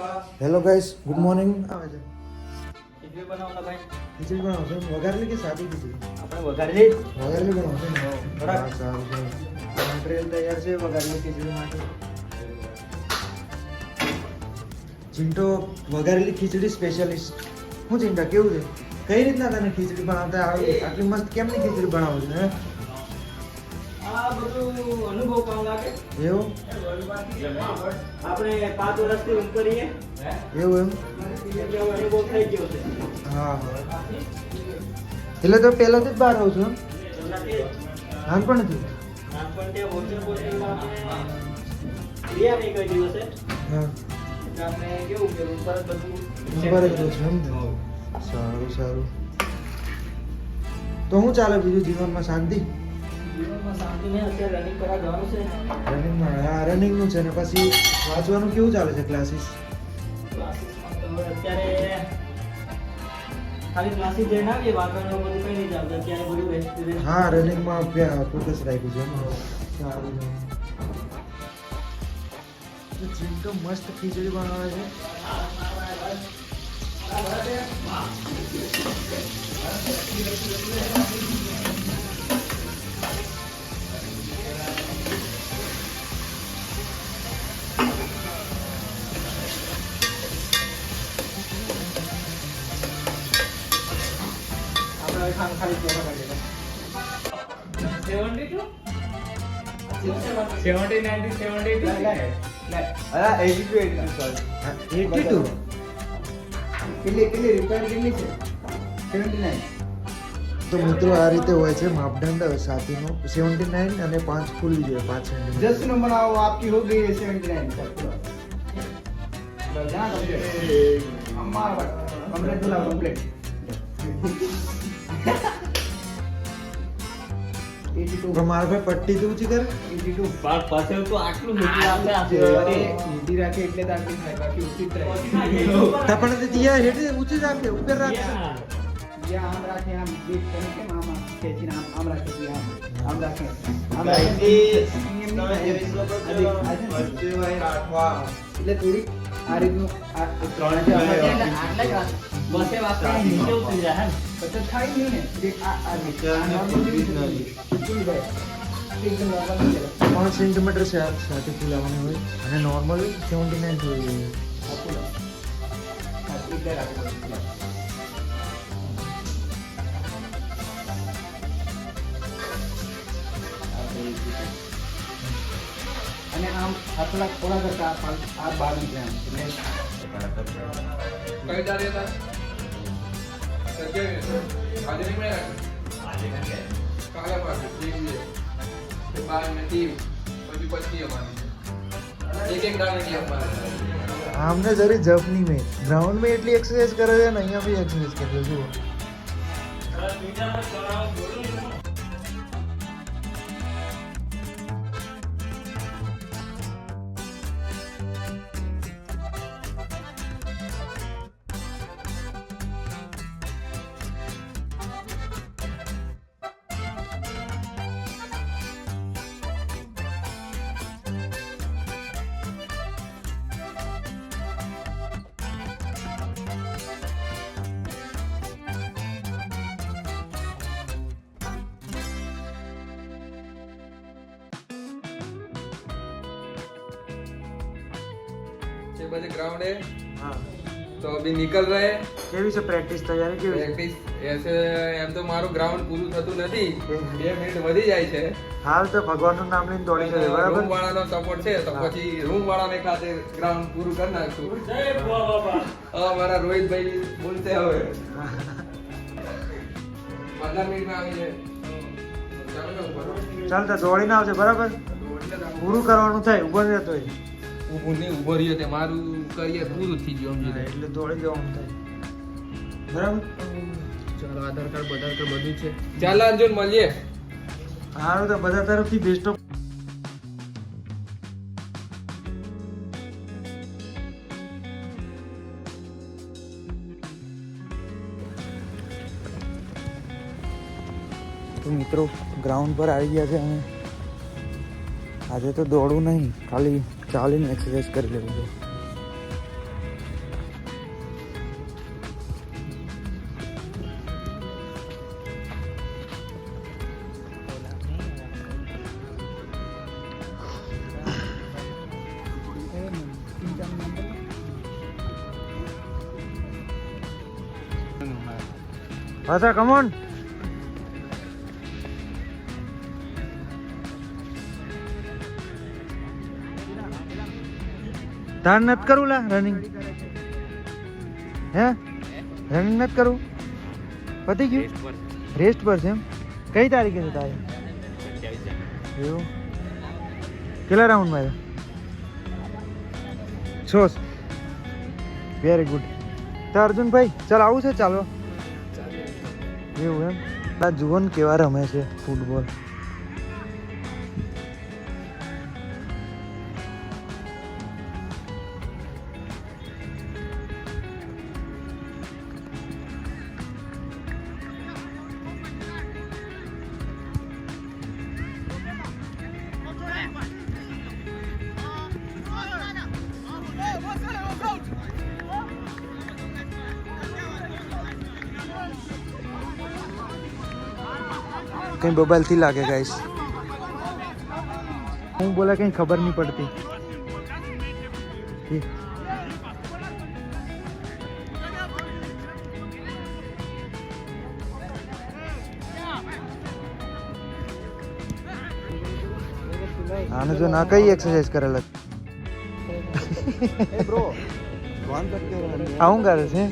Hello guys, good morning. આવે છે ખીચડી બનાવવાના ભાઈ. ખીચડી બનાવશો? વઘારેલી કે સાદી ખીચડી? આપણે વઘારેલી વઘારેલી બનાવશો ને? બરાબર. હા, સારું સારું. મટીરિયલ તૈયાર છે વઘારેલી ખીચડી માટે. ચિંટો વઘારેલી ખીચડી સ્પેશિયાલિસ્ટ. હું ચિંતા કેવું છે? કઈ રીતના તને ખીચડી બનાવતા આવે? આટલી મસ્ત કેમની ખીચડી બનાવો છો હે? આ બધું અનુભવ કામ લાગે. એવું આપણે 5 વર્ષથી કરીએ એવું એમ? એટલે હવે અનુભવ થઈ ગયો છે. હા હા. એટલે તો પહેલાથી જ બહાર આવું છું એમ? પહેલાથી નાનપણથી? નાનપણથી હોસ્ટેલમાં રહ્યા નહીં કઈ દિવસે. હા, એટલે આપણે કેવું કે રૂમ પર જ બધું બરાબર જ છે એમ ને? સારું સારું. તો શું ચાલે બીજું જીવનમાં? શાંતિ? જીવનમાં શાંતિ નહીં. અત્યારે રનિંગ કરવા જવાનું છે. રનિંગમાં? હા, રનિંગનું છે ને પછી વાંચવાનું કેવું ચાલે છે? ક્લાસીસ? ક્લાસીસમાં તો હવે અત્યારે ખાલી ક્લાસીસ જઈને આવીએ. વાંચવાનું બધું કંઈ નહીં ચાલતું. અત્યારે બધું rest. હા, રનિંગમાં ફોકસ રાખ્યું છે એમ ને? સારું છે. તો ચિંટો મસ્ત ખીચડી બનાવે છે. આપણે ખાલી ચોખા કાઢી દે. 72 70 90 72 હા, 82 કેટલી રિપેર કેટલી છે? 79. તો મિત્રો આ રીતે હોય છે માપદંડ સાથીનો. 79 અને 5 ખુલ્લી જોઈએ, 5 સેન્ટીમીટર. 10 नंबर आओ आपकी हो गई है 79 अम्मा कंप्लीट बुलाओ कंप्लीट 82 મારા ભાઈ પટ્ટી તો ઊંચી કર. 82 બાર પાસે તો આટલું મોટું આપણે અરે, ઊંધી રાખે એટલે તો આટલી થાય બાકી ઊંચી જ થાય પણ તે દિયા હેઠે ઊંચી જ રાખે, ઉપર રાખે. ये आम राखे आम देख के मामा कैसी आम राखे की आम राखे आम એટલે થોડી આ રીતનું બસે વાસ્તે નીચે ઉતરી જાય હે પછી થાય નહીં ને આ નીચે એકદમ નોર્મલ 5 સેન્ટીમીટર સાથે ખુલાવવાની હોય અને નોર્મલ 79 હોય જોઈએ. એટલે રાખો અને આમ થોડા કરતા આ બહાર નીકળ્યા કઈ તારીખ હતા? 27 આજે નહીં મળ્યા? કાલે પાછું એક બે 12 ને 13 પછી અમારી એક દાડે નહીં અમારે. આમને જરી જપ નહીં મેં ગ્રાઉન્ડ में એટલી એક્સરસાઇઝ કરે છે ને અહીંયા બી એક્સરસાઇઝ કરે છે. જુઓ ये बजे ग्राउंड है હા, तो अभी निकल रहे हैं. કેવી છે પ્રેક્ટિસ? તૈયારી કેવી છે? પ્રેક્ટિસ ऐसे એમ તો મારું ગ્રાઉન્ડ પૂરું થતું નથી. 2 મિનિટ વધી જાય છે. હાલ તો ભગવાનનું નામ લઈને દોડી જશે, બરાબર? રૂમ વાળાનો સપોર્ટ છે તો હા. પછી રૂમ વાળાને ખાતે ગ્રાઉન્ડ પૂરું કરી નાખશું. હા, મારા રોહિતભાઈ બોલતે હવે 15 મિનિટમાં આવી જાય. ચાલો ને ઉપર. ચાલ તો દોડીને આવશે, બરાબર? પૂરું કરવાનું થાય, ઉભો રહેતો હોય. ઊભું નહીં, ઊભો રહ્યો તે મારું કરિયર પૂરું થઈ ગયું સમજી લે. એટલે દોડી જવાનું થાય, બરાબર? ચાલો આધાર કાર્ડ બધું છે. ચાલો અર્જુન મળીએ. સારું, તો બધા તરફથી બેસ્ટ ઓફ. તો મિત્રો ગ્રાઉન્ડ પર આવી ગયા છે અમે. આજે તો દોડવું નહીં, ખાલી ચાલીને એક્સરસાઇઝ કરી લેવું છે. આશા કમ ઓન. તાર નથી કરવું લા રનિંગ? હે રનિંગ નથી કરવું? પતી ગયું? રેસ્ટ પર છે એમ? કઈ તારીખે છે તારે? એવું કેટલા રાઉન્ડ માર્યા? 6. Very good. તો અર્જુનભાઈ ચાલ આવું છે ચાલો એવું એમ? આ જુઓ ને કેવા રમે છે ફૂટબોલ. કઈ મોબાઈલ થી લાગે ગાઈસ. હું બોલા કઈ ખબર નહીં પડતી. આને જો ના કઈ એક્સરસાઇઝ કરેલા આવું કરે છે.